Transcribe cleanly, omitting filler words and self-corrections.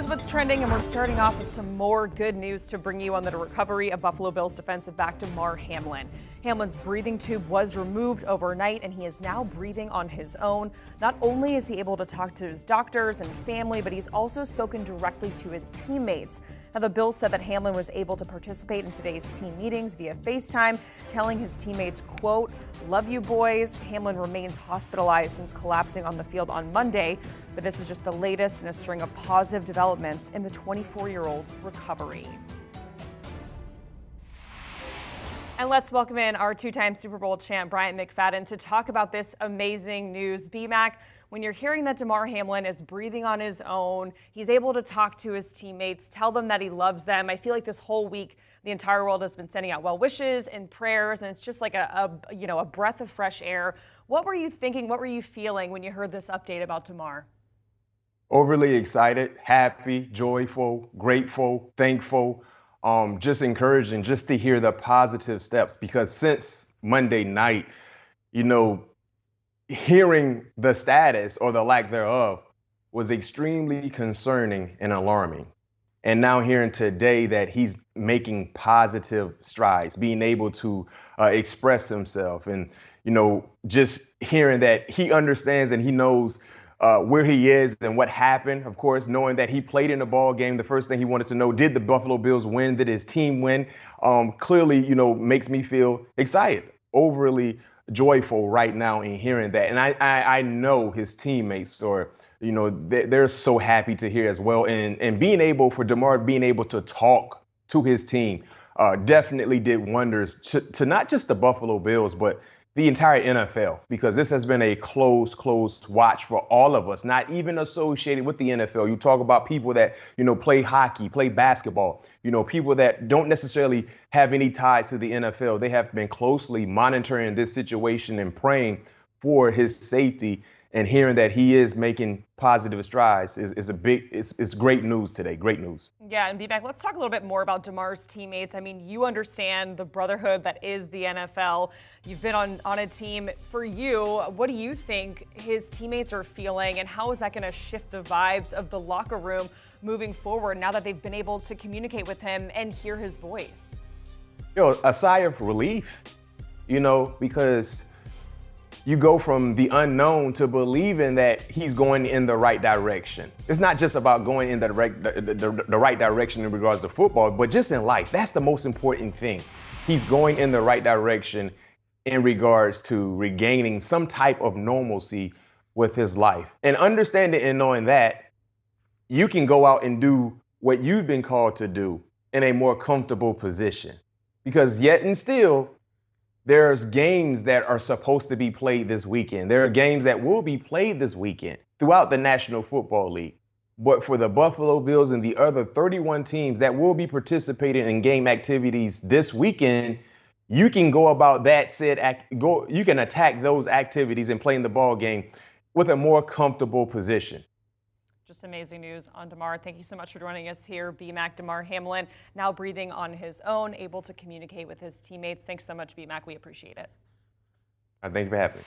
Here's what's trending, and we're starting off with some more good news to bring you on the recovery of Buffalo Bills defensive back Damar Hamlin. Hamlin's breathing tube was removed overnight, and he is now breathing on his own. Not only is he able to talk to his doctors and family, but he's also spoken directly to his teammates. Now, the Bills said that Hamlin was able to participate in today's team meetings via FaceTime, telling his teammates, quote, "Love you boys." Hamlin remains hospitalized since collapsing on the field on Monday, but this is just the latest in a string of positive developments in the 24-year-old's recovery. And let's welcome in our two-time Super Bowl champ, Bryant McFadden, to talk about this amazing news. BMAC, when you're hearing that Damar Hamlin is breathing on his own, he's able to talk to his teammates, tell them that he loves them. I feel like this whole week, the entire world has been sending out well wishes and prayers, and it's just like a breath of fresh air. What were you thinking? What were you feeling when you heard this update about Damar? Overly excited, happy, joyful, grateful, thankful, just encouraging just to hear the positive steps, because since Monday night, hearing the status or the lack thereof was extremely concerning and alarming. And now hearing today that he's making positive strides, being able to express himself, and, just hearing that he understands and he knows where he is and what happened. Of course, knowing that he played in the ball game, the first thing he wanted to know, did the Buffalo Bills win? Did his team win? Clearly, makes me feel excited, overly joyful right now in hearing that. And I know his teammates they're so happy to hear as well. And for Damar being able to talk to his team definitely did wonders to not just the Buffalo Bills, but the entire NFL, because this has been a close watch for all of us, not even associated with the NFL. You talk about people that, play hockey, play basketball, people that don't necessarily have any ties to the NFL. They have been closely monitoring this situation and praying for his safety, and hearing that he is making positive strides is great news today. Great news. Yeah, and B-Mac, let's talk a little bit more about Damar's teammates. I mean, you understand the brotherhood that is the NFL. You've been on a team. For you, what do you think his teammates are feeling, and how is that going to shift the vibes of the locker room moving forward now that they've been able to communicate with him and hear his voice? A sigh of relief, because you go from the unknown to believing that he's going in the right direction. It's not just about going in the right direction in regards to football, but just in life. That's the most important thing. He's going in the right direction in regards to regaining some type of normalcy with his life. And understanding and knowing that you can go out and do what you've been called to do in a more comfortable position. Because yet and still, there's games that are supposed to be played this weekend. There are games that will be played this weekend throughout the National Football League. But for the Buffalo Bills and the other 31 teams that will be participating in game activities this weekend, you can go about that you can attack those activities and play in the ball game with a more comfortable position. Just amazing news on Damar. Thank you so much for joining us here. BMAC, Damar Hamlin, now breathing on his own, able to communicate with his teammates. Thanks so much, BMAC. We appreciate it. Thank you for having me.